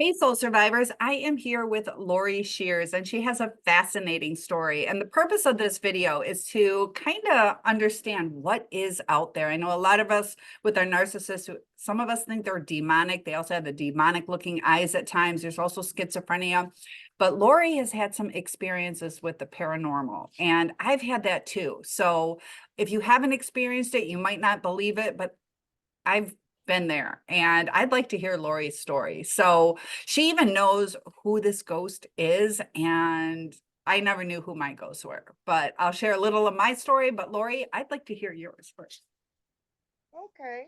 Hey, Soul Survivors. I am here with LAURIE SHEARS, and she has a fascinating story. And the purpose of this video is to kind of understand what is out there. I know a lot of us with our narcissists, some of us think they're demonic. They also have the demonic looking eyes at times. There's also schizophrenia. But LAURIE has had some experiences with the paranormal, and I've had that too. So if you haven't experienced it, you might not believe it, but I've been there, and I'd like to hear LAURIE's story. So she even knows who this ghost is, and I never knew who my ghosts were, but I'll share a little of my story. But LAURIE, I'd like to hear yours first. Okay.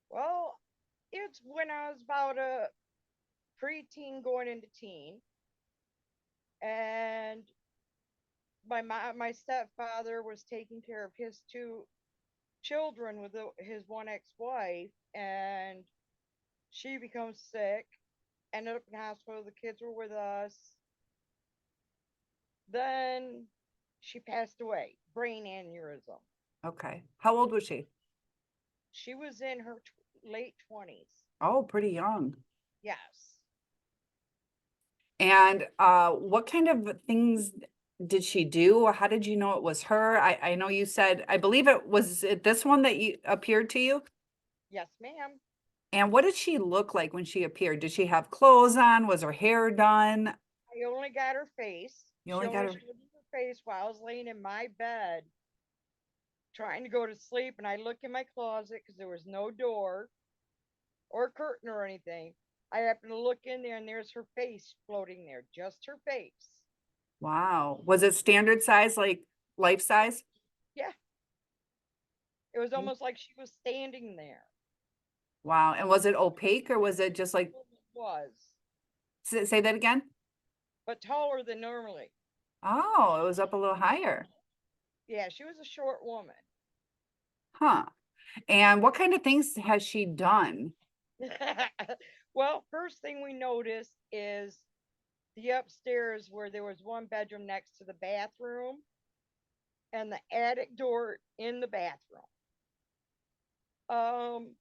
Well, it's when I was about a preteen going into teen, and my stepfather was taking care of his two children with his one ex-wife, and she becomes sick. Ended up in the hospital. The kids were with us. Then she passed away, brain aneurysm. Okay. How old was she? She was in her late 20s. Oh, pretty young. Yes. And what kind of things did she do? How did you know it was her? I know you said, I believe it this one that you appeared to you. Yes, ma'am. And what did she look like when she appeared? Did she have clothes on? Was her hair done? I only got her face. You She only got only her. showed me her face while I was laying in my bed trying to go to sleep. And I look in my closet because there was no door or curtain or anything. I happen to look in there and there's her face floating there, just her face. Wow. Was it standard size, like life size? Yeah, it was almost like she was standing there. Wow. And was it opaque or was it just like, It was, say that again? but taller than normally. Oh, it was up a little higher. Yeah, she was a short woman. Huh. And what kind of things has she done? Well, first thing we noticed is the upstairs where there was one bedroom next to the bathroom and the attic door in the bathroom. Um,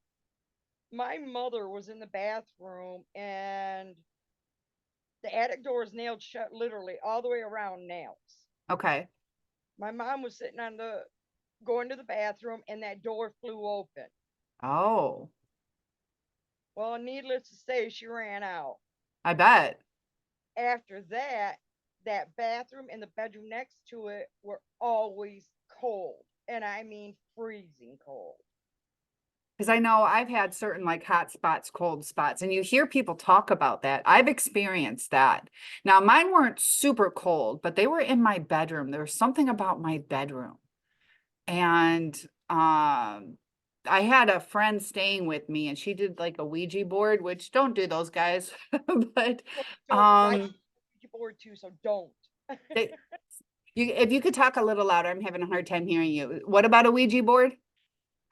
my mother was in the bathroom and the attic door is nailed shut literally all the way around nails. Okay. My mom was sitting on the going to the bathroom and that door flew open. Oh, Well, needless to say, she ran out. I bet. After that, that bathroom and the bedroom next to it were always cold. And I mean freezing cold. Because I know I've had certain like hot spots, cold spots, and you hear people talk about that. I've experienced that. Now, mine weren't super cold, but they were in my bedroom. There was something about my bedroom. And I had a friend staying with me and she did like a Ouija board, which don't do those guys. But Don't like um board too, so don't. they, if you could talk a little louder, I'm having a hard time hearing you. What about a Ouija board?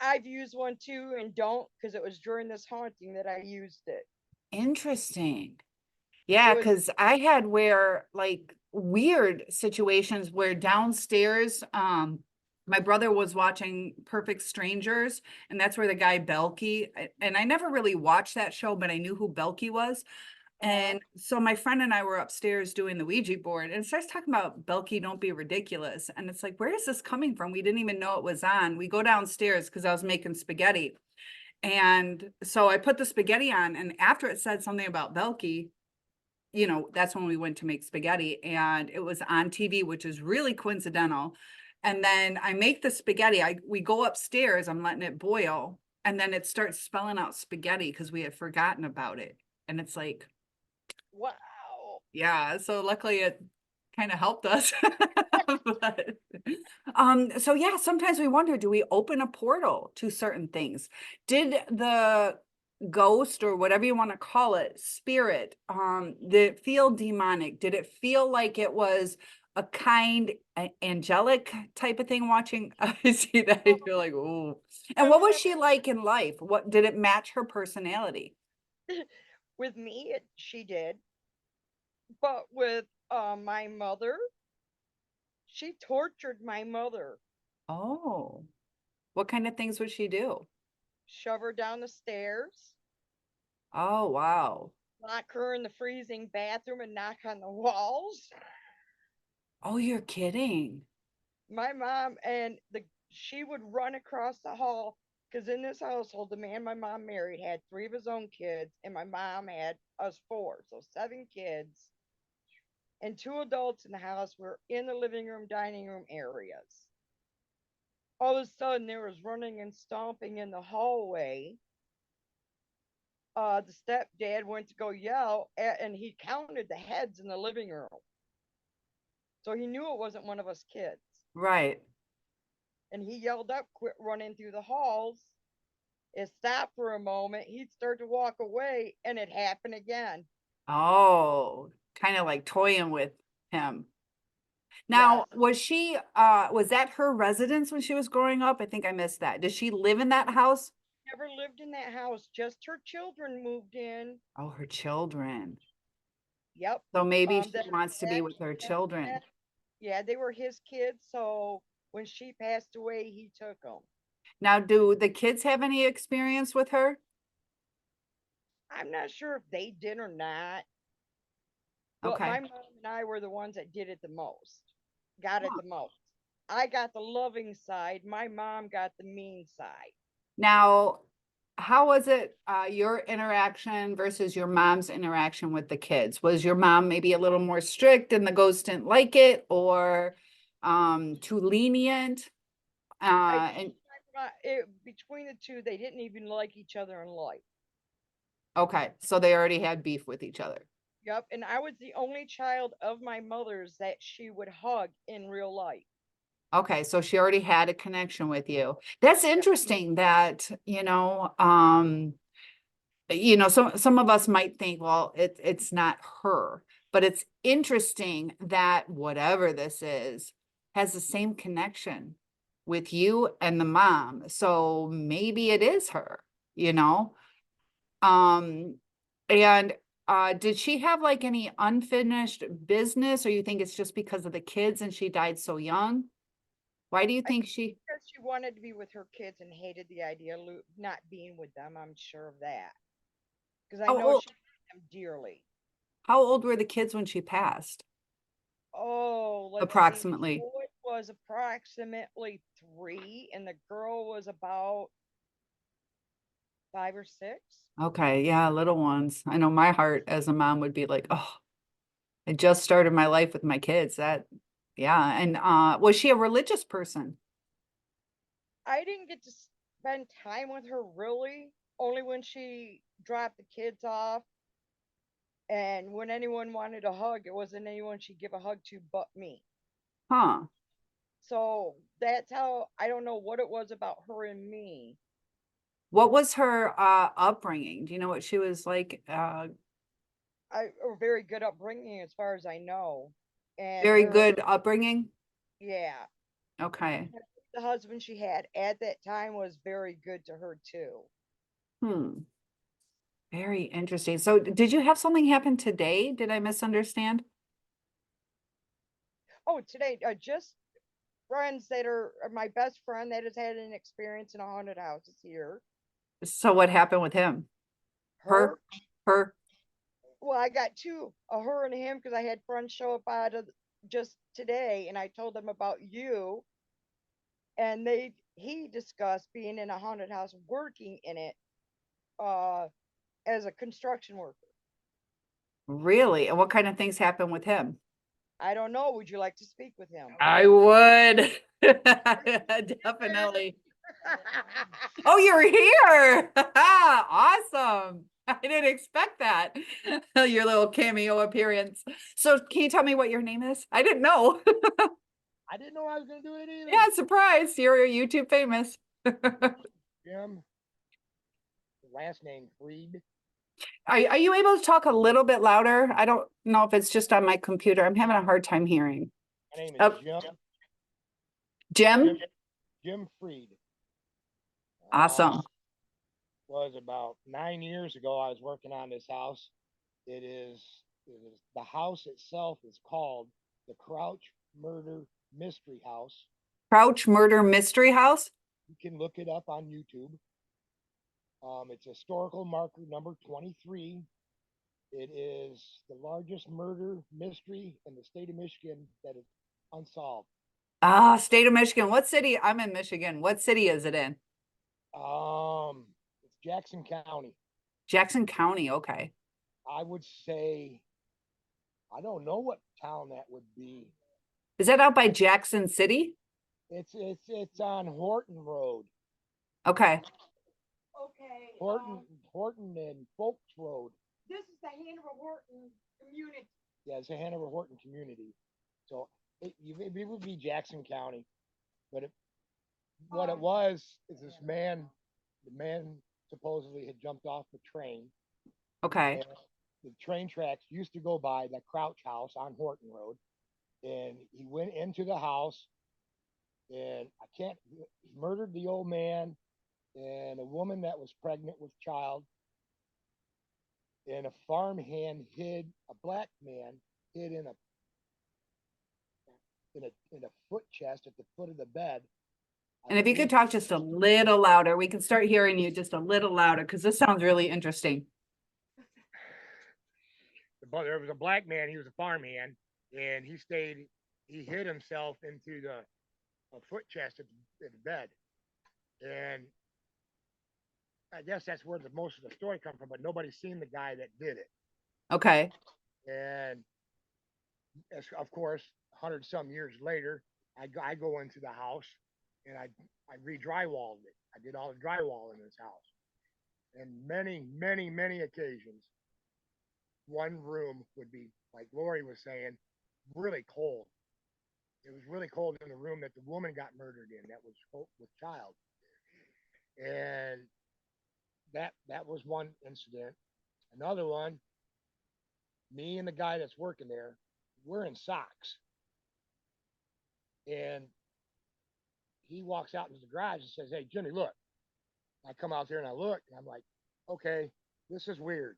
I've used one too and don't because it was during this haunting that I used it. Interesting. It Yeah, was, because I had where like weird situations where downstairs, my brother was watching Perfect Strangers, and that's where the guy Belky, and I never really watched that show, but I knew who Belky was. uh-huh. And so my friend and I were upstairs doing the Ouija board, and it starts talking about Belky, don't be ridiculous. And it's like, where is this coming from? We didn't even know it was on. We go downstairs because I was making spaghetti. And so I put the spaghetti on, and after it said something about Belky, that's when we went to make spaghetti and it was on TV, which is really coincidental. And then I make the spaghetti. We go upstairs, I'm letting it boil, and then it starts spelling out spaghetti because we had forgotten about it. And it's like, Wow. yeah, so luckily it kind of helped us. But so yeah, sometimes we wonder, do we open a portal to certain things? Did the ghost or whatever you want to call it, spirit, did it feel demonic? Did it feel like it was a kind angelic type of thing watching? I see that. I feel like, oh. And what was she like in life? What did it match her personality? With me, she did. But with my mother, she tortured my mother. Oh, what kind of things would she do? Shove her down the stairs. Oh, wow. lock her in the freezing bathroom and knock on the walls. Oh, you're kidding. My mom and the she would run across the hall because in this household, the man my mom married had three of his own kids, and my mom had us four, so seven kids, and two adults in the house were in the living room, dining room areas. All of a sudden, there was running and stomping in the hallway. The stepdad went to go yell, and he counted the heads in the living room, so he knew it wasn't one of us kids. Right. And he yelled up, "Quit running through the halls." It stopped for a moment. He'd start to walk away, and it happened again. Oh, kind of like toying with him. Yes. Now, was that her residence when she was growing up? I think I missed that. Does she live in that house? Never lived in that house. Just her children moved in. Oh, her children. Yep. So maybe she That wants to be with her children. yeah, they were his kids. So when she passed away, he took them. Now, do the kids have any experience with her? I'm not sure if they did or not, but Okay. my mom and I were the ones that did it the most, got it Huh. the most. I got the loving side. My mom got the mean side. Now, how was it, your interaction versus your mom's interaction with the kids? Was your mom maybe a little more strict and the ghost didn't like it, or too lenient? I And between the two, they didn't even like each other in life. okay, so they already had beef with each other. Yep, and I was the only child of my mother's that she would hug in real life. Okay, so she already had a connection with you. That's Yep. interesting that, some of us might think, well, it's not her, but it's interesting that whatever this is has the same connection with you and the mom. So maybe it is her, you know? Um, and did she have like any unfinished business, or you think it's just because of the kids and she died so young? Why do you I think think she, because she wanted to be with her kids and hated the idea of not being with them. I'm sure of that because I how know old, she loved them dearly. how old were the kids when she passed? Oh, let's see. The Approximately. boy was approximately 3, and the girl was about 5 or 6. Okay, yeah, little ones. I know my heart as a mom would be like, oh, I just started my life with my kids. Yeah. And was she a religious person? I didn't get to spend time with her really, only when she dropped the kids off. And when anyone wanted a hug, it wasn't anyone she'd give a hug to but me. Huh. So that's how I don't know what it was about her and me. What was her upbringing? Do you know what she was like? I a very good upbringing as far as I know. And Very her, good upbringing? yeah, Okay. the husband she had at that time was very good to her too. Hmm. Very interesting. So did you have something happen today? Did I misunderstand? Oh, today, just friends that are my best friend that has had an experience in a haunted house is here. So what happened with him? Her, Her, her. well, I got two, a her and a him, because I had friends show up out of just today, and I told them about you, and he discussed being in a haunted house, working in it, uh, as a construction worker. Really? And what kind of things happened with him? I don't know. Would you like to speak with him? I would. Definitely. Oh, you're here. Awesome. I didn't expect that. Your little cameo appearance. So can you tell me what your name is? I didn't know. I didn't know I was going to do it either. Yeah, surprise. You're YouTube famous. Jim, last name Freed. Are you able to talk a little bit louder? I don't know if it's just on my computer. I'm having a hard time hearing. My name is Oh, Jim. Jim? Jim Freed. Awesome. Was about 9 years ago. I was working on this house. It is the house itself is called the Crouch Murder Mystery House. Crouch Murder Mystery House? You can look it up on YouTube. It's historical marker number 23. It is the largest murder mystery in the state of Michigan that is unsolved. Ah, state of Michigan. What city? I'm in Michigan. What city is it in? It's Jackson County. Jackson County. Okay. I would say, I don't know what town that would be. Is that out by Jackson City? It's on Horton Road. Okay. Okay. Horton and Folks Road. This is the Hanover Horton community. Yeah, it's a Hanover Horton community. So it would be Jackson County. But what it was is the man supposedly had jumped off the train. Okay. And the train tracks used to go by the Crouch House on Horton Road. And he went into the house and he murdered the old man and a woman that was pregnant with child. And a farmhand a black man hid in a foot chest at the foot of the bed. And if you could talk just a little louder, we can start hearing you just a little louder because this sounds really interesting. There was a black man, he was a farmhand, and he hid himself into a foot chest at the bed. And I guess that's where most of the story comes from, but nobody's seen the guy that did it. Okay. And of course, 100 some years later, I go into the house and I re-drywalled it. I did all the drywall in this house. And many occasions, one room would be, like Laurie was saying, really cold. It was really cold in the room that the woman got murdered in, that was with child. And that was one incident. Another one, me and the guy that's working there, we're in socks. And he walks out into the garage and says, "Hey, Jimmy, look." I come out there and I look, and I'm like, okay, this is weird.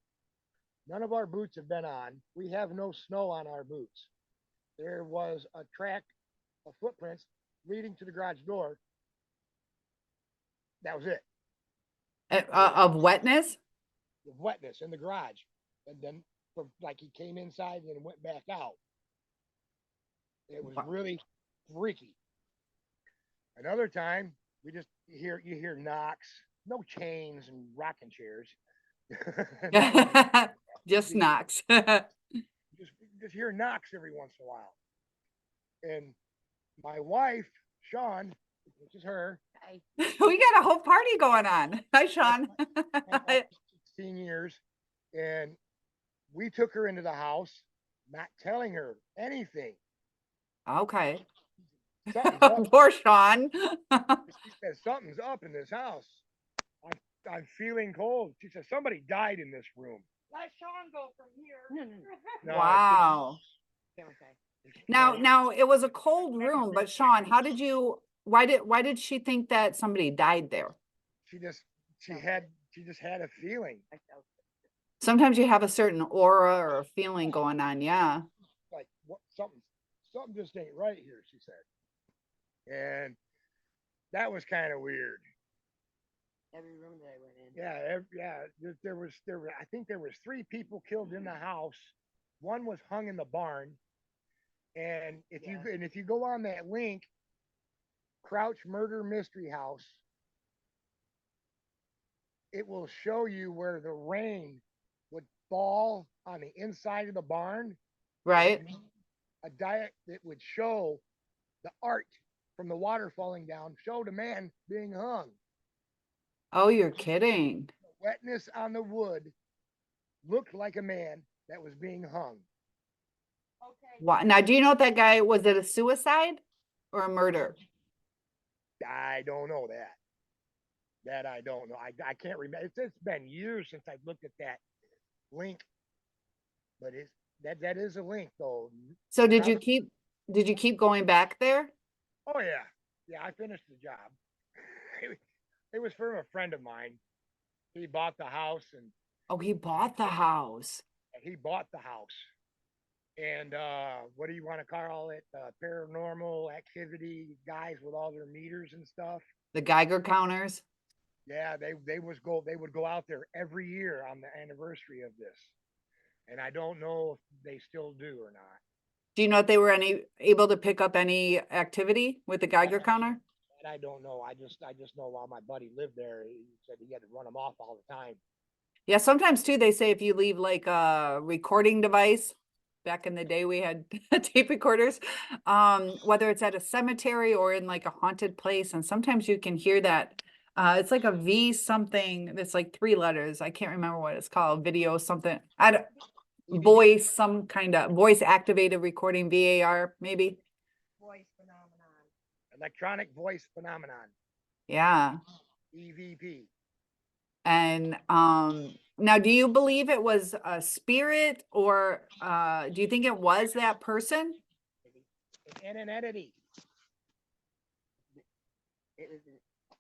None of our boots have been on. We have no snow on our boots. There was a track of footprints leading to the garage door. That was it. Of wetness? The wetness in the garage. And then, like, he came inside and then went back out. It was really freaky. Another time, you hear knocks, no chains and rocking chairs. Just knocks. just hear knocks every once in a while. And my wife, Sean, which is her, We got a whole party going on. Hi, Sean. 16 years, and we took her into the house, not telling her anything. Okay. Something's Poor Sean. She said, "Something's up in this house. I'm feeling cold." She said, "Somebody died in this room." Let Sean go from here. No, Wow. Okay. Now it was a cold room, but Sean, why did she think that somebody died there? She just had a feeling. Sometimes you have a certain aura or a feeling going on. Yeah. Like something just ain't right here, she said. And that was kind of weird. Every room that I went in. Yeah. There was I think there was 3 people killed in the house. One was hung in the barn. And if you go on that link, Crouch Murder Mystery House, it will show you where the rain would fall on the inside of the barn. Right. A diet that would show the art from the water falling down, showed a man being hung. Oh, you're kidding. The wetness on the wood looked like a man that was being hung. Okay. Wow. Now, do you know if that guy, was it a suicide or a murder? I don't know that. That I don't know. I can't remember. It's been years since I've looked at that link. But that is a link though. So did you keep going back there? Oh yeah. Yeah, I finished the job. It was from a friend of mine. He bought the house and Oh, he bought the house. And what do you want to call it? Paranormal activity guys with all their meters and stuff. The Geiger counters. Yeah, they would go out there every year on the anniversary of this. and I don't know if they still do or not. Do you know if they were able to pick up any activity with the Geiger counter? And I don't know. I just know while my buddy lived there, he said he had to run them off all the time. Yeah, sometimes too, they say if you leave like a recording device, back in the day we had tape recorders, whether it's at a cemetery or in like a haunted place, and sometimes you can hear that. It's like a V something, that's like 3 letters. I can't remember what it's called, video something. I don't, voice, some kind of voice activated recording, VAR, maybe. Voice phenomenon. Electronic voice phenomenon, Yeah. EVP. And now, do you believe it was a spirit, or do you think it was that person? And an entity. It was an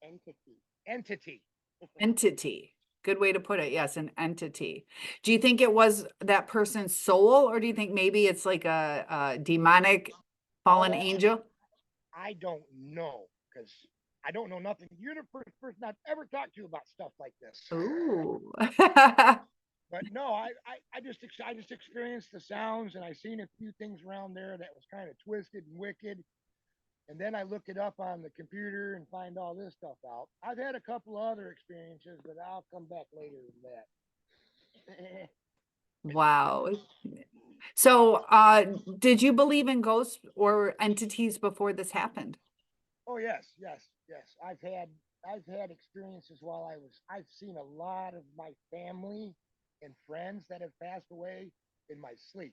entity. Entity. Entity. Good way to put it. Yes, an entity. Do you think it was that person's soul, or do you think maybe it's like a demonic fallen angel? I don't know because I don't know nothing. You're the first person I've ever talked to about stuff like this. Ooh. But no, I just experienced the sounds, and I seen a few things around there that was kind of twisted and wicked. And then I look it up on the computer and find all this stuff out. I've had a couple other experiences, but I'll come back later with that. Wow. So, did you believe in ghosts or entities before this happened? Oh yes, yes, yes. I've had experiences while I've seen a lot of my family and friends that have passed away in my sleep.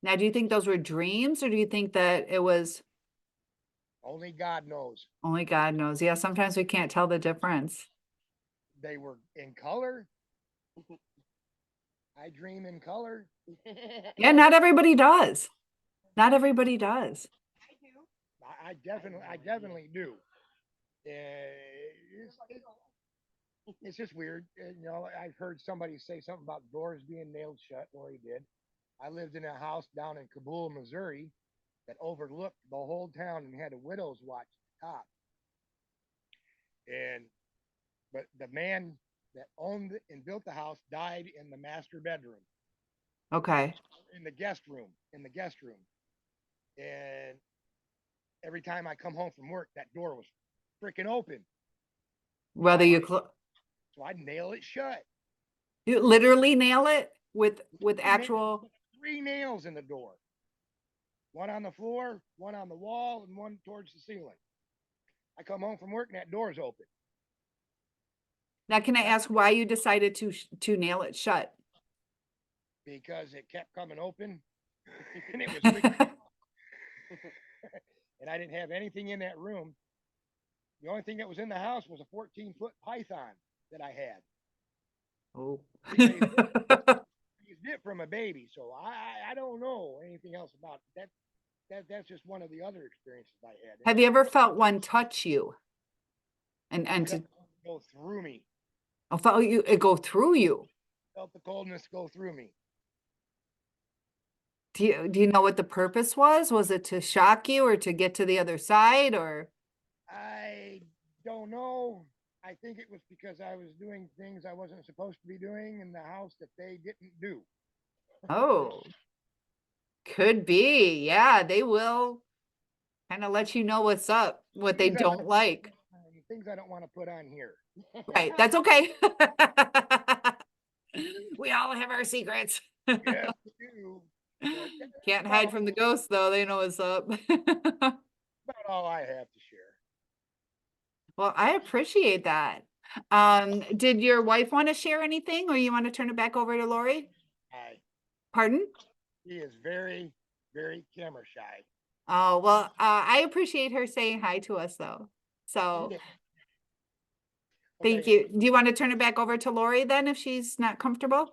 Now, do you think those were dreams, or do you think that it was Only God knows. only God knows? Yeah, sometimes we can't tell the difference. They were in color. I dream in color. Yeah, not everybody does. Not everybody does. I do. I definitely do. It's just weird. I've heard somebody say something about doors being nailed shut. Lori did. I lived in a house down in Kabul, Missouri, that overlooked the whole town and had a widow's watch at the top. And but the man that owned and built the house died in the master bedroom, Okay. in the guest room, And every time I come home from work, that door was freaking open. Whether So I'd nail it shut. you literally nail it with actual. 3 nails in the door. One on the floor, one on the wall, and one towards the ceiling. I come home from work and that door's open. Now, can I ask why you decided to nail it shut? Because it kept coming open and it was freaking and I didn't have anything in that room. The only thing that was in the house was a 14-foot python that I had. Oh. Raised it from a baby, so I don't know anything else about that. That's just one of the other experiences I had. Have you ever felt one touch you? And to go through me. felt you it go through you? Felt the coldness go through me. Do you know what the purpose was? Was it to shock you or to get to the other side, or? I don't know. I think it was because I was doing things I wasn't supposed to be doing in the house that they didn't do. Oh, could be. Yeah, they will kind of let you know what's up, what they Things I don't like. Things I don't want to put on here. Right, that's okay. We all have our secrets. Yes, we do. But that's Can't hide from the ghosts, though. They know what's up. about all I have to share. Well, I appreciate that. Did your wife want to share anything, or you want to turn it back over to Lori? Pardon? He is very, very camera shy. Oh, well, I appreciate her saying hi to us, though. So thank you. Do you want to turn it back over to Lori then, if she's not comfortable?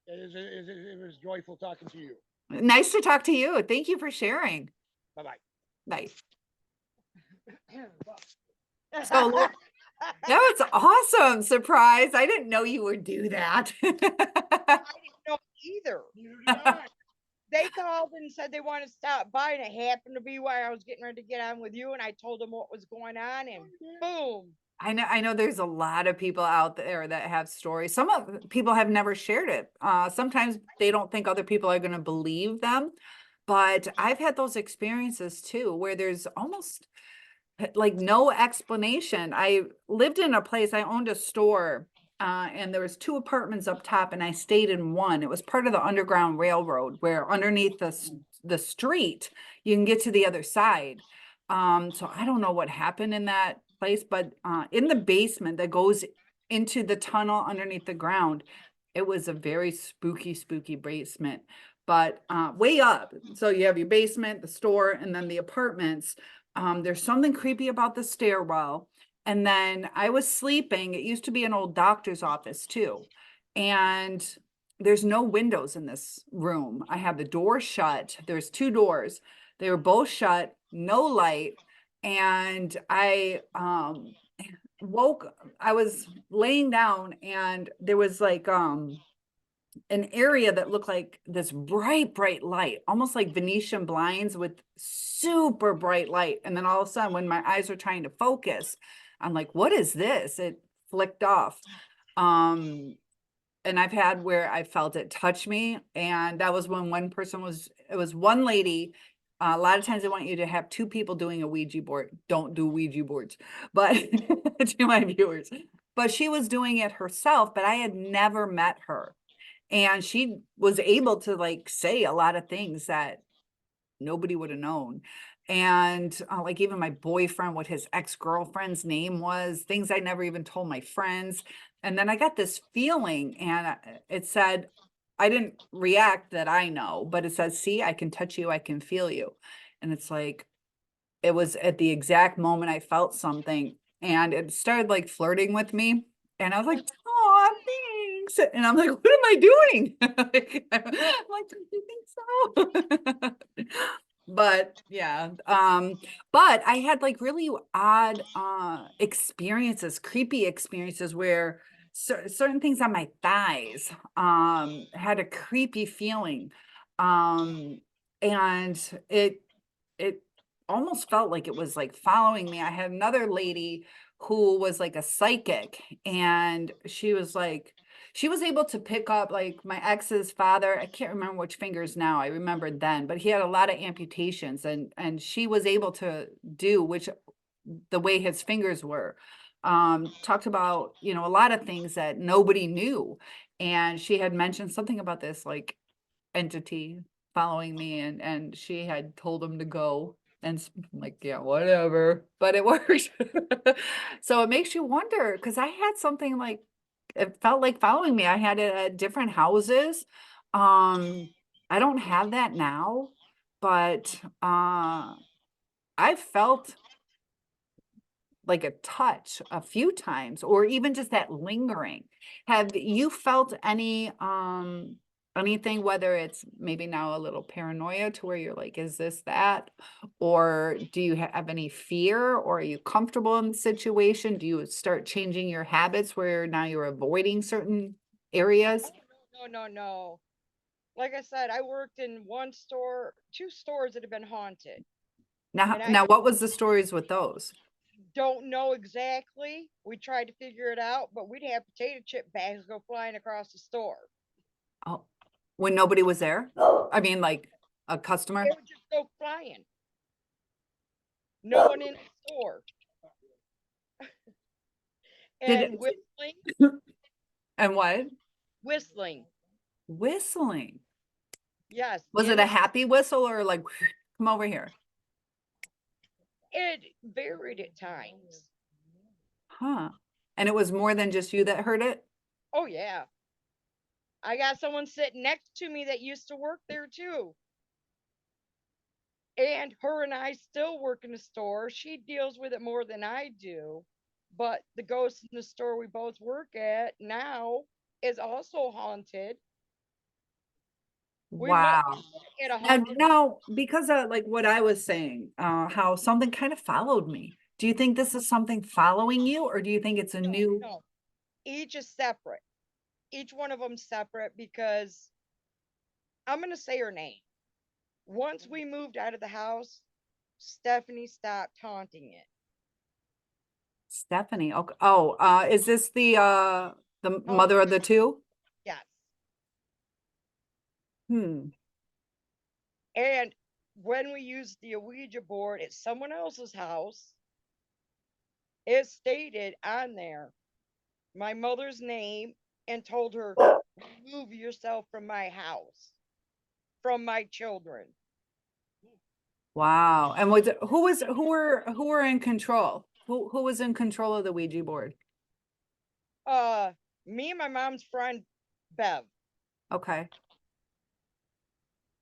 It was joyful talking to you. Nice to talk to you. Thank you for sharing. Bye-bye. Bye. So that was awesome. Surprise. I didn't know you would do that. I didn't know either. Neither did I. They called and said they want to stop by, and it happened to be while I was getting ready to get on with you, and I told them what was going on, and boom. I know there's a lot of people out there that have stories. Some of people have never shared it. Sometimes they don't think other people are going to believe them, but I've had those experiences too, where there's almost like no explanation. I lived in a place, I owned a store, and there was 2 apartments up top, and I stayed in one. It was part of the Underground Railroad, where underneath the street, you can get to the other side. So I don't know what happened in that place, but in the basement that goes into the tunnel underneath the ground, it was a very spooky basement. But way up, so you have your basement, the store, and then the apartments. There's something creepy about the stairwell. And then I was sleeping. It used to be an old doctor's office too. And there's no windows in this room. I have the door shut. There's 2 doors. They were both shut, no light. And I I was laying down and there was like an area that looked like this bright light, almost like Venetian blinds with super bright light. And then all of a sudden, when my eyes were trying to focus, I'm like, what is this? It flicked off. And I've had where I felt it touch me. And that was when it was one lady. A lot of times they want you to have 2 people doing a Ouija board. Don't do Ouija boards, but to my viewers. But she was doing it herself, but I had never met her. And she was able to like say a lot of things that nobody would have known. And like even my boyfriend, what his ex-girlfriend's name was, things I never even told my friends. And then I got this feeling and it said, I didn't react that I know, but it says, see, I can touch you, I can feel you. And it's like, it was at the exact moment I felt something and it started like flirting with me. And I was like, oh, thanks. And I'm like, what am I doing? I'm like, do you think so? But yeah, but I had like really odd experiences, creepy experiences where certain things on my thighs had a creepy feeling. And it almost felt like it was like following me. I had another lady who was like a psychic and she was able to pick up like my ex's father. I can't remember which fingers now. I remembered then, but he had a lot of amputations and she was able to do the way his fingers were. Talked about, a lot of things that nobody knew. And she had mentioned something about this like entity following me and she had told him to go. And I'm like, yeah, whatever, but it worked. So it makes you wonder, because I had something like, it felt like following me. I had it at different houses. I don't have that now, but I felt like a touch a few times, or even just that lingering. Have you felt anything, whether it's maybe now a little paranoia to where you're like, is this that? Or do you have any fear, or are you comfortable in the situation? Do you start changing your habits where now you're avoiding certain areas? No. Like I said, I worked in 2 stores that have been haunted. Now, And I now what was the stories with those? don't know exactly. We tried to figure it out, but we'd have potato chip bags go flying across the store. Oh, when nobody was there? I mean, like a customer? It would just go flying. No one in the store. Did And it, and what? whistling. Whistling. Yes. Was in it a the happy whistle or like, come over here? It varied at times. Huh. And it was more than just you that heard it? Oh yeah. I got someone sitting next to me that used to work there too. And her and I still work in the store. She deals with it more than I do. But the ghost in the store we both work at now is also haunted. We might Wow. get a And haunted. now, because of like what I was saying, how something kind of followed me. Do you think this is something following you, or do you think it's a new? No. Each is separate. Each one of them separate because I'm going to say her name. Once we moved out of the house, Stephanie stopped haunting it. Stephanie. Okay. Oh, is this the mother of the two? Yes. Hmm. And when we used the Ouija board at someone else's house, it stated on there my mother's name and told her, remove yourself from my house, from my children. Wow. And who were in control? Who was in control of the Ouija board? Me and my mom's friend, Bev. Okay.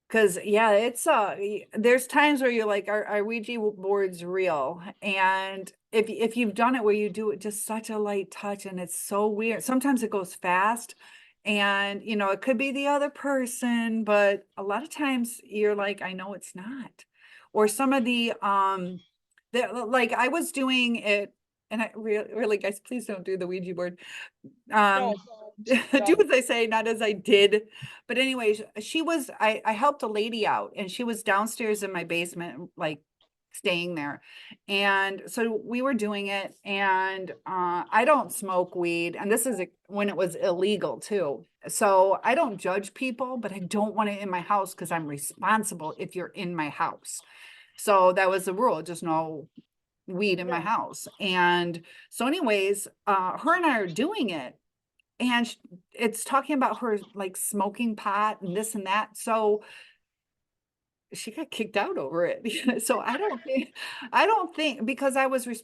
Cause yeah, it's there's times where you're like, are Ouija boards real? And if you've done it where you do it just such a light touch and it's so weird. Sometimes it goes fast and you know, it could be the other person, but a lot of times you're like, I know it's not. Or some of the like I was doing it and I really guys, please don't do the Ouija board. No, Do don't. as I say, not as I did. But anyways, I helped a lady out and she was downstairs in my basement, like staying there. And so we were doing it and I don't smoke weed. And this is when it was illegal too. So I don't judge people, but I don't want it in my house because I'm responsible if you're in my house. So that was the rule, just no weed in my house. And so anyways, her and I are doing it and it's talking about her like smoking pot and this and that. So she got kicked out over it. So I don't think because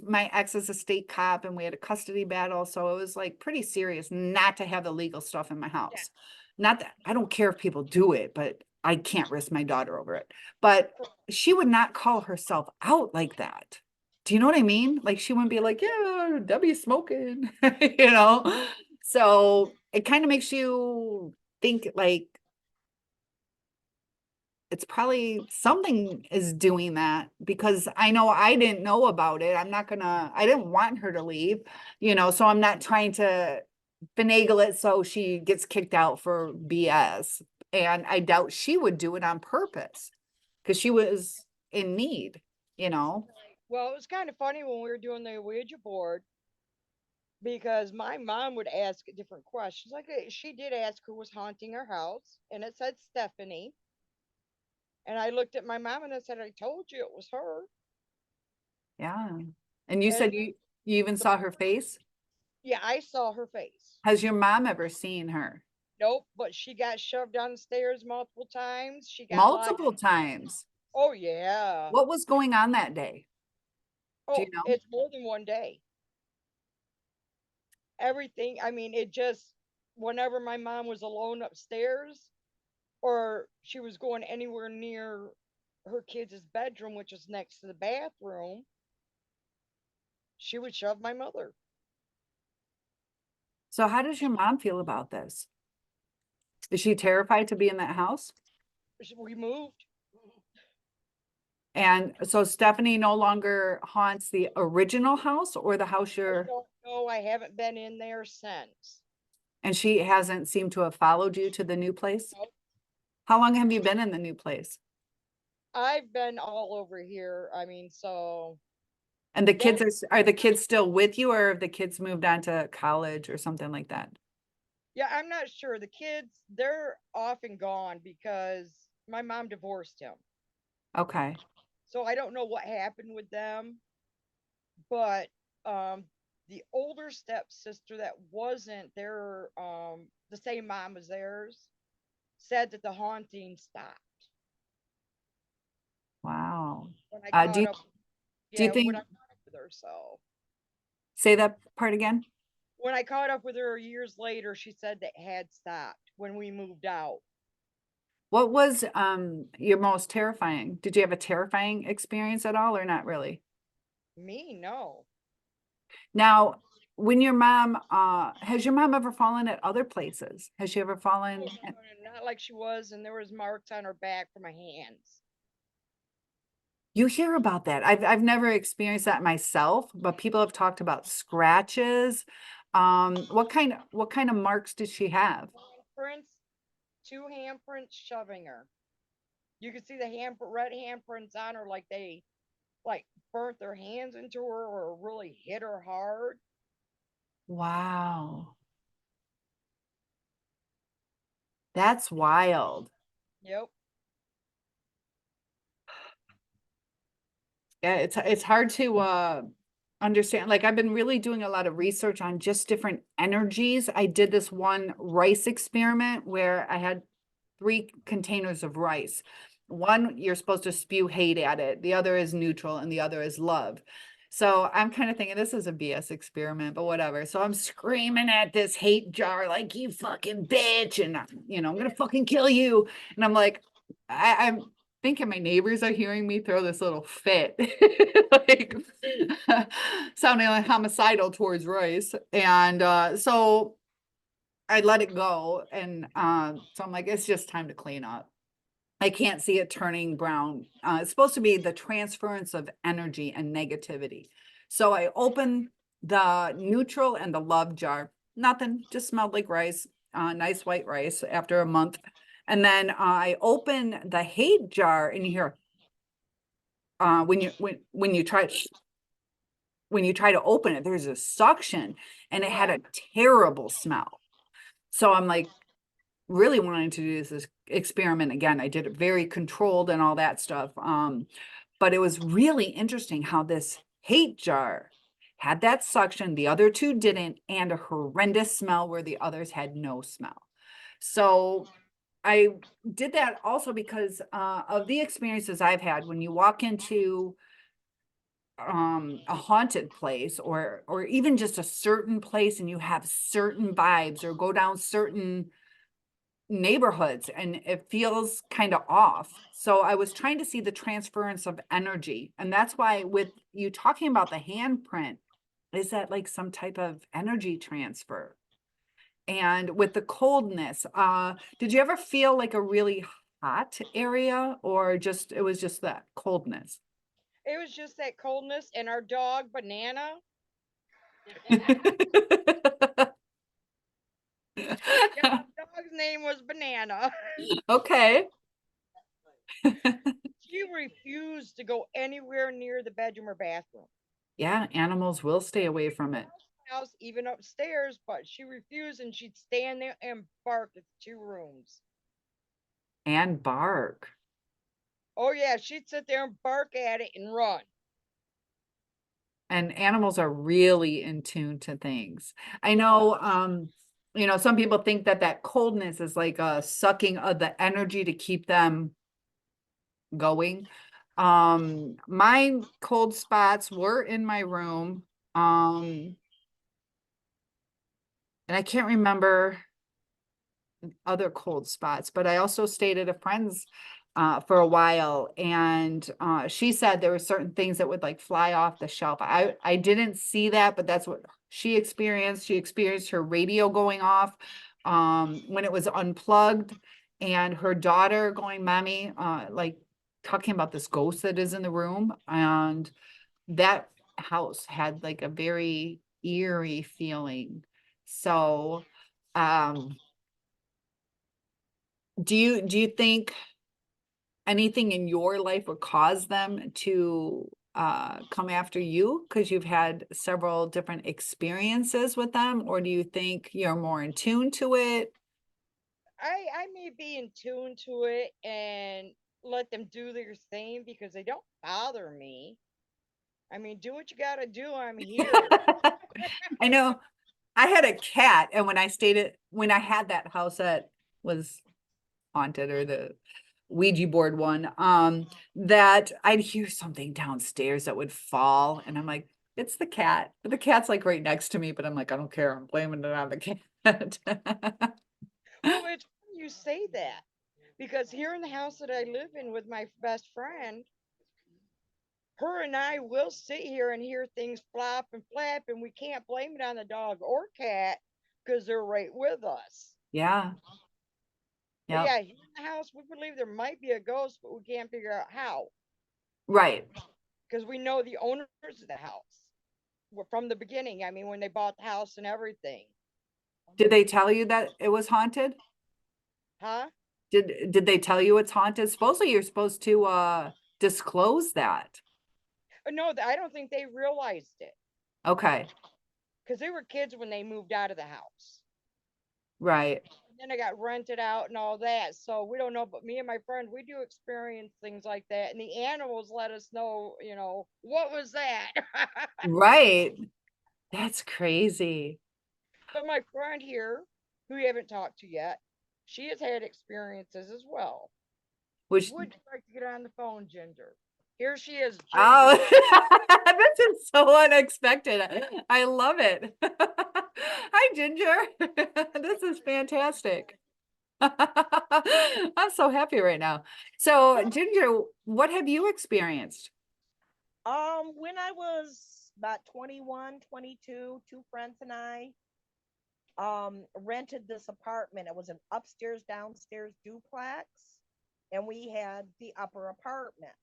my ex is a state cop and we had a custody battle. So it was like pretty serious not to have the legal stuff in my house. Not that I don't care if people do it, but I can't risk my daughter over it. But she would not call herself out like that. Do you know what I mean? Like she wouldn't be like, yeah, Debbie's smoking, you know? So it kind of makes you think like it's probably something is doing that because I know I didn't know about it. I didn't want her to leave, you know, so I'm not trying to finagle it so she gets kicked out for BS. And I doubt she would do it on purpose because she was in need, you know. Well, it was kind of funny when we were doing the Ouija board because my mom would ask different questions. Like she did ask who was haunting her house, and it said Stephanie. And I looked at my mom and I said, I told you it was her. Yeah. And you said And you even saw her face? yeah, I saw her face. Has your mom ever seen her? Nope, but she got shoved down the stairs multiple times. She got locked. Multiple times. Oh, yeah. What was going on that day? Do you Oh, know? it's more than one day. Everything, I mean, it just, whenever my mom was alone upstairs or she was going anywhere near her kids' bedroom, which is next to the bathroom, she would shove my mother. So how does your mom feel about this? Is she terrified to be in that house? We moved. And so Stephanie no longer haunts the original house or the house I you're, don't know. I haven't been in there since. and she hasn't seemed to have followed you to the new place? Nope. How long have you been in the new place? I've been all over here. I mean, so And the that, kids are the kids still with you or have the kids moved on to college or something like that? yeah, I'm not sure. The kids, they're off and gone because my mom divorced him. Okay. So I don't know what happened with them, but um the older stepsister that wasn't their the same mom as theirs said that the haunting stopped Wow. when I Do caught you, up. do you Yeah, when I think, caught up with her. So say that part again? when I caught up with her years later, she said that had stopped when we moved out. What was your most terrifying? Did you have a terrifying experience at all or not really? Me, no. Now, when your mom has your mom ever fallen at other places? Has she ever fallen Not like she was, and there was marks on her back for my hands. You hear about that. I've never experienced that myself, but people have talked about scratches. What kind of marks did she have? Handprints, two handprints shoving her. You could see the red handprints on her like they like burnt their hands into her or really hit her hard. Wow. That's wild. Yep. Yeah, it's hard to understand. Like I've been really doing a lot of research on just different energies. I did this one rice experiment where I had 3 containers of rice. One, you're supposed to spew hate at it. The other is neutral and the other is love. So I'm kind of thinking this is a BS experiment, but whatever. So I'm screaming at this hate jar like, you fucking bitch. And you know, I'm going to fucking kill you. And I'm like, I'm thinking my neighbors are hearing me throw this little fit, like sounding like homicidal towards Royce. And so I let it go. And so I'm like, it's just time to clean up. I can't see it turning brown. It's supposed to be the transference of energy and negativity. So I opened the neutral and the love jar. Nothing, just smelled like rice, nice white rice after a month. And then I open the hate jar and you hear when you try to open it, there's a suction and it had a terrible smell. So I'm like really wanting to do this experiment again. I did it very controlled and all that stuff. But it was really interesting how this hate jar had that suction, the other 2 didn't, and a horrendous smell where the others had no smell. So I did that also because of the experiences I've had when you walk into a haunted place or even just a certain place and you have certain vibes or go down certain neighborhoods and it feels kind of off. So I was trying to see the transference of energy. And that's why with you talking about the handprint, is that like some type of energy transfer? And with the coldness, did you ever feel like a really hot area or just it was just that coldness? It was just that coldness, and our dog Banana. Yeah, our dog's name was Banana. Okay. She refused to go anywhere near the bedroom or bathroom. Yeah, animals will stay away from it. House, even upstairs, but she refused, and she'd stand there and bark at the 2 rooms. And bark. Oh yeah, she'd sit there and bark at it and run. And animals are really in tune to things. I know, you know, some people think that that coldness is like a sucking of the energy to keep them going. My cold spots were in my room. And I can't remember other cold spots, but I also stayed at a friend's for a while, and she said there were certain things that would like fly off the shelf. I didn't see that, but that's what she experienced. She experienced her radio going off when it was unplugged, and her daughter going, "Mommy," like talking about this ghost that is in the room, and that house had like a very eerie feeling. So, do you think anything in your life would cause them to come after you because you've had several different experiences with them, or do you think you're more in tune to it? I may be in tune to it and let them do their thing because they don't bother me. I mean, do what you gotta do. I'm here. I know I had a cat, and when I had that house that was haunted, or the Ouija board one, that I'd hear something downstairs that would fall, and I'm like, it's the cat. But the cat's like right next to me, but I'm like, I don't care. I'm blaming it on the cat. Well, it's funny you say that because here in the house that I live in with my best friend, her and I will sit here and hear things flop and flap, and we can't blame it on the dog or cat because they're right with us. Yeah. But Yep. yeah, here in the house, we believe there might be a ghost, but we can't figure out how Right. because we know the owners of the house from the beginning. I mean, when they bought the house and everything. Did they tell you that it was haunted? Huh? Did they tell you it's haunted? Supposedly you're supposed to disclose that. No, I don't think they realized it Okay, because they were kids when they moved out of the house. right. And then it got rented out and all that. So we don't know, but me and my friend, we do experience things like that. And the animals let us know, what was that? Right. That's crazy. But my friend here, who we haven't talked to yet, she has had experiences as well. Which, Would you like to get on the phone, Ginger? Here she is, Ginger. oh, this is so unexpected. I love it. Hi, Ginger. This is fantastic. I'm so happy right now. So, Ginger, what have you experienced? When I was about 21, 22, two friends and I rented this apartment. It was an upstairs, downstairs duplex, and we had the upper apartment.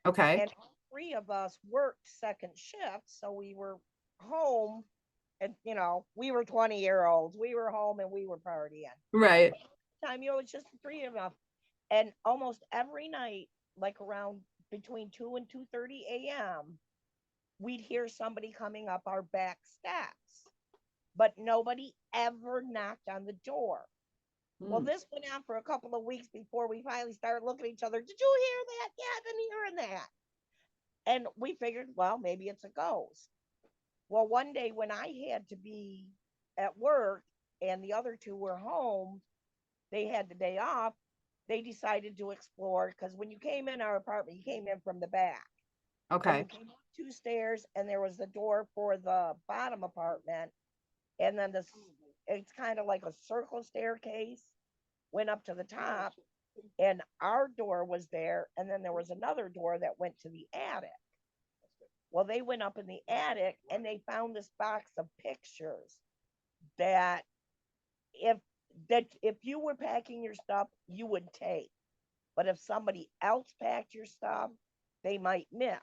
Okay, And all three of us worked second shift, so we were home. And we were 20-year-olds. We were home and we were partying. right. Time, it's just the three of us. And almost every night, like around between 2 and 2:30 a.m., we'd hear somebody coming up our back steps, but nobody ever knocked on the door. Well, Hmm. this went on for a couple of weeks before we finally started looking at each other. Did you hear that? Yeah, I've been hearing that. And we figured, well, maybe it's a ghost. Well, one day when I had to be at work and the other two were home, they had the day off. They decided to explore because when you came in our apartment, you came in from the back. Well, you Okay, came up two stairs and there was the door for the bottom apartment. And then it's kind of like a circle staircase, went up to the top, and our door was there. And then there was another door that went to the attic. Well, they went up in the attic and they found this box of pictures that if if you were packing your stuff, you would take. But if somebody else packed your stuff, they might miss.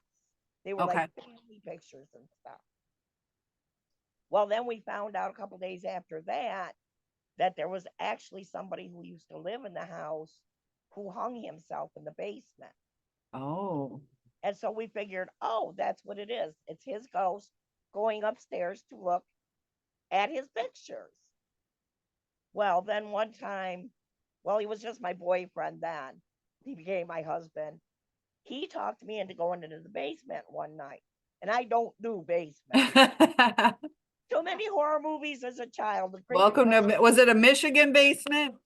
They were like okay. family pictures and stuff. Well, then we found out a couple days after that there was actually somebody who used to live in the house who hung himself in the basement. Oh, And so we figured, oh, that's what it is. It's his ghost going upstairs to look at his pictures. Well, then one time, well, he was just my boyfriend then. He became my husband. He talked me into going into the basement one night. And I don't do basement. Too many horror movies as a child. The welcome to, was it a Michigan basement?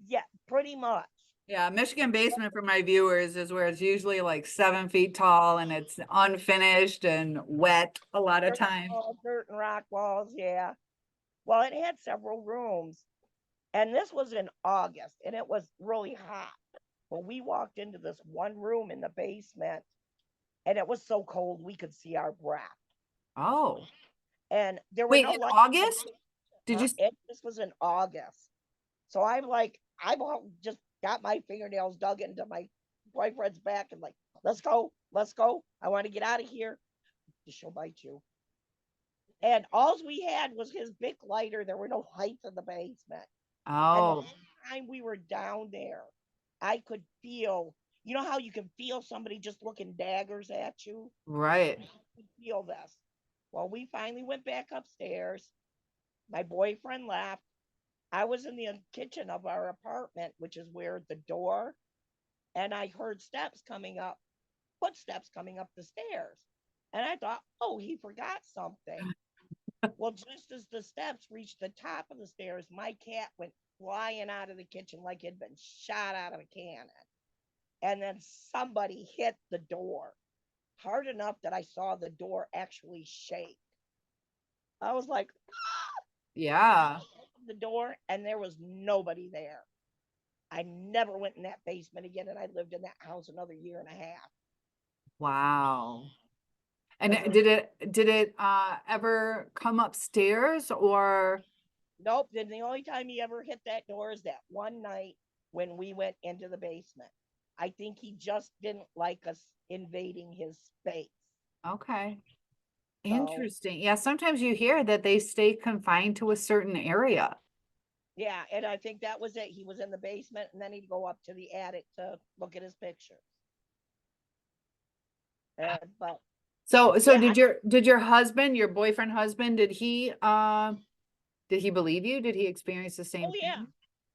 Yeah, pretty much. Yeah, Michigan basement for my viewers is where it's usually like 7 feet tall and it's unfinished and wet a lot of times. Dirt and rock walls, yeah. Well, it had several rooms. And this was in August, and it was really hot. Well, we walked into this one room in the basement, and it was so cold we could see our breath. Oh, And there were wait, no in lights. August? Did you? This was in August. So I just got my fingernails dug into my boyfriend's back and like, let's go. I want to get out of here. She'll bite you. And all we had was his big lighter. There were no lights in the basement. And the Oh, whole time we were down there, I could feel, you know how you can feel somebody just looking daggers at you? right. I could feel this. Well, we finally went back upstairs. My boyfriend left. I was in the kitchen of our apartment, which is where the door, and I heard footsteps coming up the stairs. And I thought, oh, he forgot something. Well, just as the steps reached the top of the stairs, my cat went flying out of the kitchen like it'd been shot out of a cannon. And then somebody hit the door hard enough that I saw the door actually shake. I was like, Yeah. the door, and there was nobody there. I never went in that basement again, and I lived in that house another year and a half. Wow. And did it ever come upstairs or? Nope. Then the only time he ever hit that door is that one night when we went into the basement. I think he just didn't like us invading his space. Okay. So, Interesting. Yeah, sometimes you hear that they stay confined to a certain area. yeah, and I think that was it. He was in the basement, and then he'd go up to the attic to look at his pictures. But So Yeah, did your husband, your boyfriend husband, did he believe you? Did he experience the same oh yeah, thing?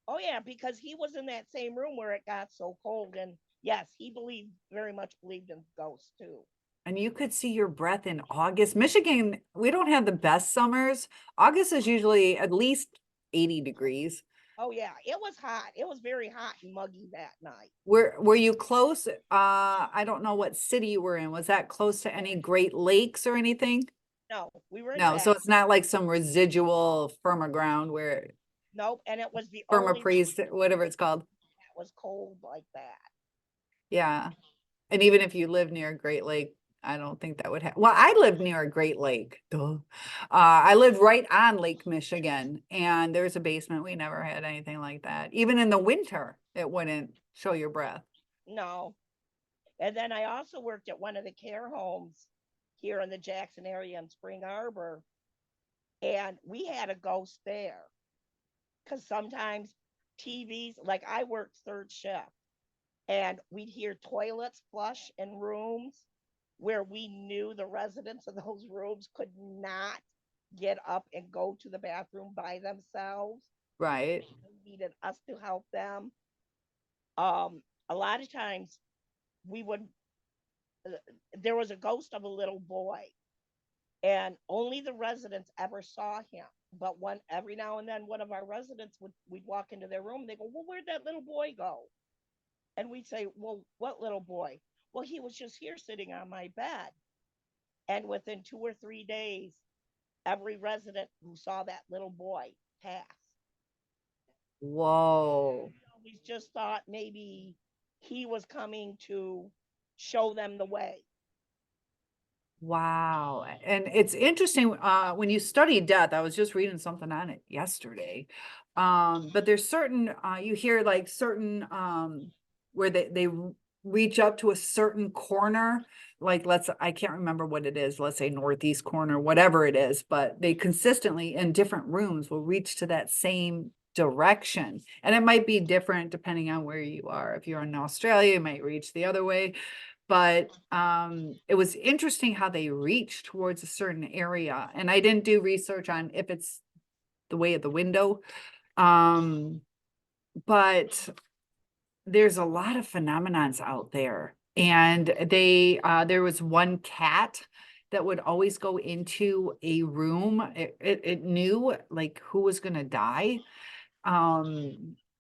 oh yeah, because he was in that same room where it got so cold, and yes, he believed very much believed in ghosts too. And you could see your breath in August. Michigan, we don't have the best summers. August is usually at least 80 degrees. Oh yeah, it was hot. It was very hot and muggy that night. Were you close? I don't know what city you were in. Was that close to any Great Lakes or anything? No, we were in No, so Jackson. it's not like some residual firmer ground where Nope, and it was the firmer only priest, whatever it's called. that was cold like that. Yeah. And even if you live near a Great Lake, I don't think that would happen. Well, I lived near a Great Lake. Duh. I lived right on Lake Michigan, and there's a basement. We never had anything like that. Even in the winter, it wouldn't show your breath. No, and then I also worked at one of the care homes here in the Jackson area in Spring Arbor, and we had a ghost there because sometimes TVs, like I worked third shift, and we'd hear toilets flush in rooms where we knew the residents of those rooms could not get up and go to the bathroom by themselves. Right. They needed us to help them. Um, a lot of times we would, uh, there was a ghost of a little boy, and only the residents ever saw him. But one every now and then, one of our residents would we'd walk into their room. They go, "Well, where'd that little boy go?" And we'd say, "Well, what little boy?" "Well, he was just here sitting on my bed." And within 2 or 3 days, every resident who saw that little boy passed. Whoa. We just thought maybe he was coming to show them the way. Wow. And it's interesting, when you study death, I was just reading something on it yesterday. But there's certain, you hear like certain, where they reach up to a certain corner, like I can't remember what it is, let's say northeast corner, whatever it is, but they consistently in different rooms will reach to that same direction. And it might be different depending on where you are. If you're in Australia, you might reach the other way. But it was interesting how they reach towards a certain area. And I didn't do research on if it's the way of the window. But there's a lot of phenomenons out there. And there was one cat that would always go into a room. It knew like who was gonna die.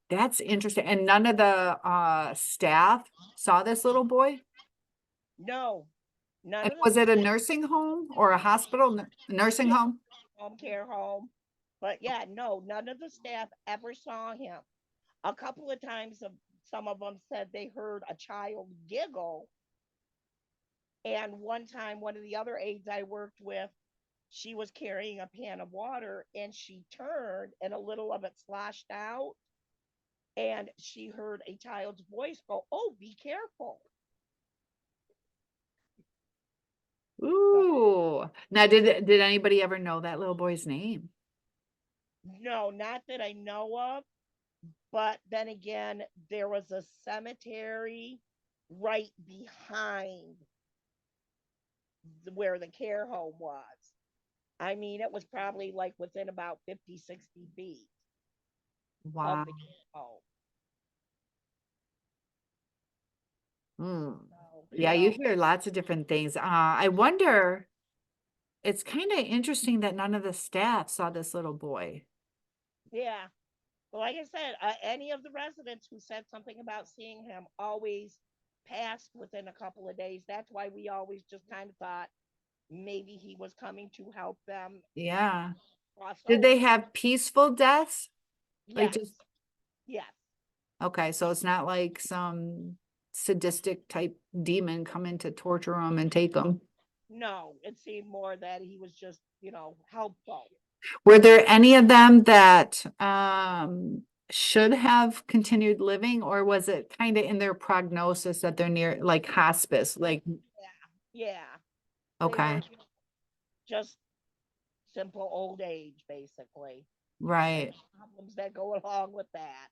That's interesting. And none of the staff saw this little boy. No, none And of was the it a nursing home or a hospital, nursing yeah, home? home care home. But yeah, no, none of the staff ever saw him. A couple of times, some of them said they heard a child giggle. And one time, one of the other aides I worked with, she was carrying a pan of water and she turned and a little of it sloshed out. And she heard a child's voice go, "Oh, be careful." So, Ooh. Now, did anybody ever know that little boy's name? no, not that I know of. But then again, there was a cemetery right behind where the care home was. I mean, it was probably like within about 50, 60 feet of Wow. the care home. Hmm. So, Yeah, you hear lots of different things. I wonder, it's kind of interesting that none of the staff saw this little boy. yeah. But like I said, any of the residents who said something about seeing him always passed within a couple of days. That's why we always just kind of thought maybe he was coming to help them Yeah. cross Did over. they have peaceful deaths? Like Yes. just, Yes. okay, so it's not like some sadistic type demon coming to torture them and take them. No, it seemed more that he was just, helpful. Were there any of them that should have continued living, or was it kind of in their prognosis that they're near like hospice? Like, Yeah. They okay, were just simple old age, basically. right. Problems that go along with that.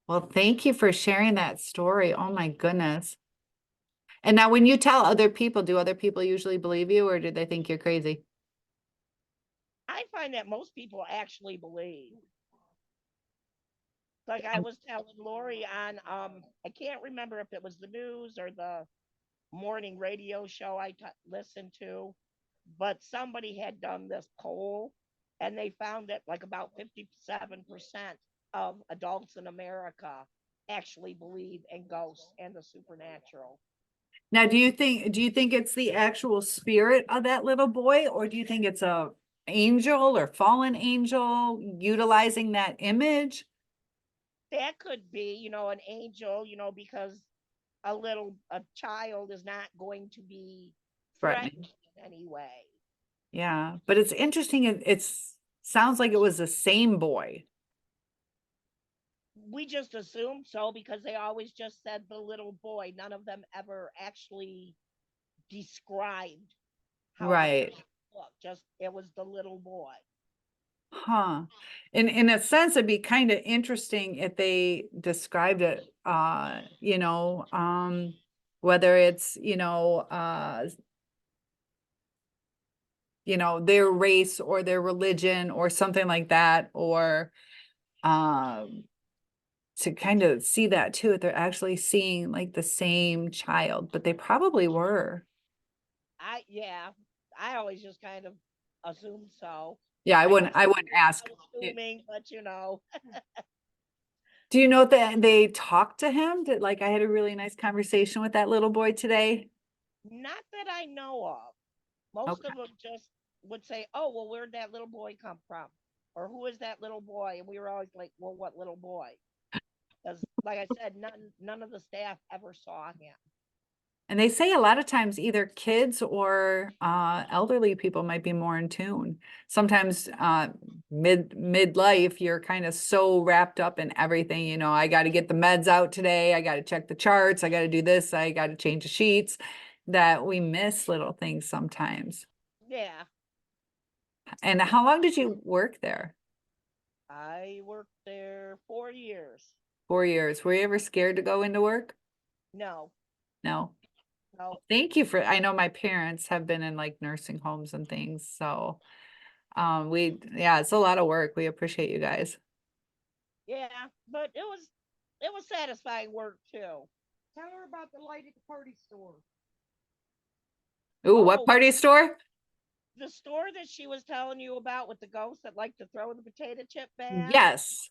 Well, thank you for sharing that story. Oh my goodness. And now when you tell other people, do other people usually believe you or do they think you're crazy? I find that most people actually believe. Like I was telling Lori on, I can't remember if it was the news or the morning radio show listened to, but somebody had done this poll and they found that like about 57% of adults in America actually believe in ghosts and the supernatural. Now, do you think it's the actual spirit of that little boy, or do you think it's a angel or fallen angel utilizing that image? That could be, an angel, because a child is not going to be Threatening. threatened in any way. Yeah, but it's interesting. It's sounds like it was the same boy. We just assumed so because they always just said the little boy. None of them ever actually described how the Right. person looked. Just it was the little boy. Huh. In a sense, it'd be kind of interesting if they described it, whether it's, their race or their religion or something like that, or to kind of see that too, if they're actually seeing like the same child, but they probably were. I always just kind of assumed so. Yeah, I I know wouldn't ask. assuming, but Do you know that they talked to him? Like I had a really nice conversation with that little boy today. not that I know of. Most Okay. of them just would say, "Oh, well, where'd that little boy come from?" Or "Who is that little boy?" And we were always like, "Well, what little boy?" Because, like I said, none of the staff ever saw him. And they say a lot of times either kids or elderly people might be more in tune. Sometimes midlife, you're kind of so wrapped up in everything, I got to get the meds out today. I got to check the charts. I got to do this. I got to change the sheets, that we miss little things sometimes. Yeah, And how long did you work there? I worked there 4 years. 4 years. Were you ever scared to go into work? No, No. no. Thank you I know my parents have been in like nursing homes and things. So yeah, it's a lot of work. We appreciate you guys. Yeah, but it was satisfying work too. Tell her about the light at the party store. Ooh, what Oh, party store? the store that she was telling you about with the ghost that liked to throw the potato chip bag. Yes.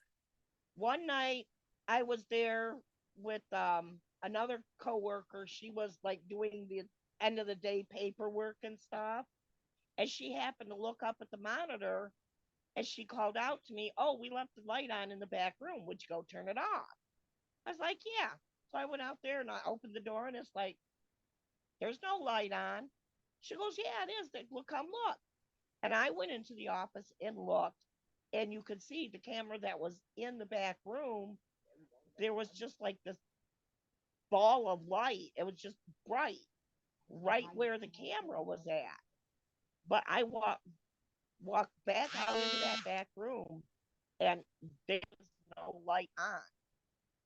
One night I was there with another coworker. She was like doing the end of the day paperwork and stuff. And she happened to look up at the monitor and she called out to me, "Oh, we left the light on in the back room. Would you go turn it off?" I was like, "Yeah." So I went out there and I opened the door and it's like, "There's no light on." She goes, "Yeah, it is. Well, come look." And I went into the office and looked, and you could see the camera that was in the back room. There was just like this ball of light. It was just bright, right where the camera was at. But I walked back out into that back room, and there was no light on.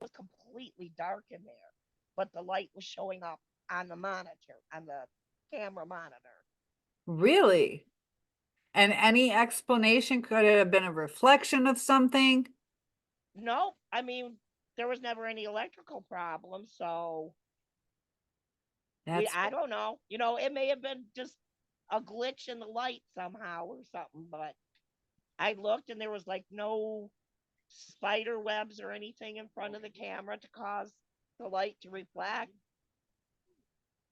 It was completely dark in there, but the light was showing up on the monitor, on the camera monitor. Really? And any explanation? Could it have been a reflection of something? Nope. I mean, there was never any electrical problem, so That's I don't know. It may have been just a glitch in the light somehow or something, but I looked and there was like no spider webs or anything in front of the camera to cause the light to reflect.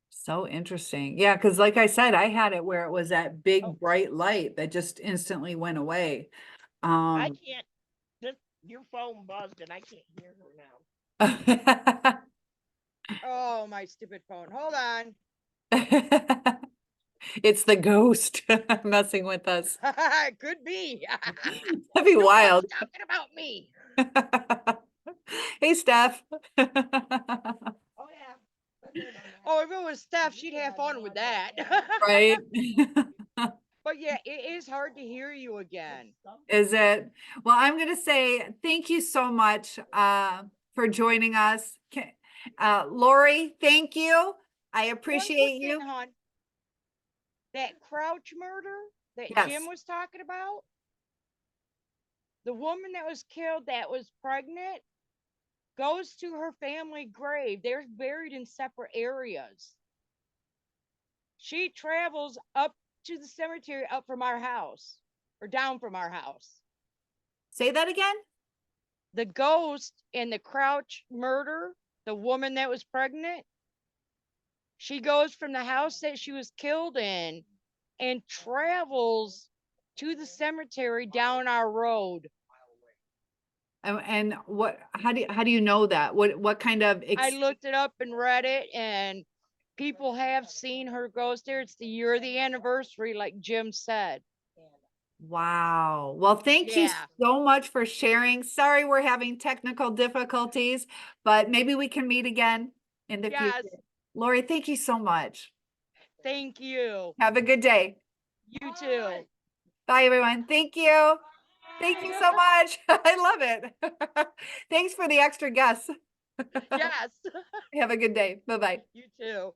so interesting. Yeah, because like I said, I had it where it was that big Oh, bright light that just instantly went away. I can't. Your phone buzzed and I can't hear her now. Oh, my stupid phone. Hold on. It's the ghost messing with us. It could be. That'd be No wild. one's talking about me. Hey, Steph. Oh yeah. Oh, if it was Steph, she'd have fun with that. Right? But yeah, it is hard to hear you again. Is it? Well, I'm going to say thank you so much for joining us. Laurie, thank you. I One quick appreciate thing, you. hon. That Crouch murder that Yes. Jim was talking about, the woman that was killed that was pregnant goes to her family grave. They're buried in separate areas. She travels up to the cemetery up from our house or down from our house. Say that again? The ghost in the Crouch murder, the woman that was pregnant, she goes from the house that she was killed in and travels to the cemetery down our road. And what, how do you know that? What kind of, I looked it up and read it, and people have seen her ghost there. It's the year of the anniversary, like Jim said. Wow. Well, thank you Yeah. so much for sharing. Sorry, we're having technical difficulties, but maybe we can meet again in the Yes. future. Laurie, thank you so much. Thank you. Have a good day. You too. Bye, everyone. Thank you. Thank you so much. I love it. Thanks for the extra guests. Yes. Have a good day. Bye-bye. You too.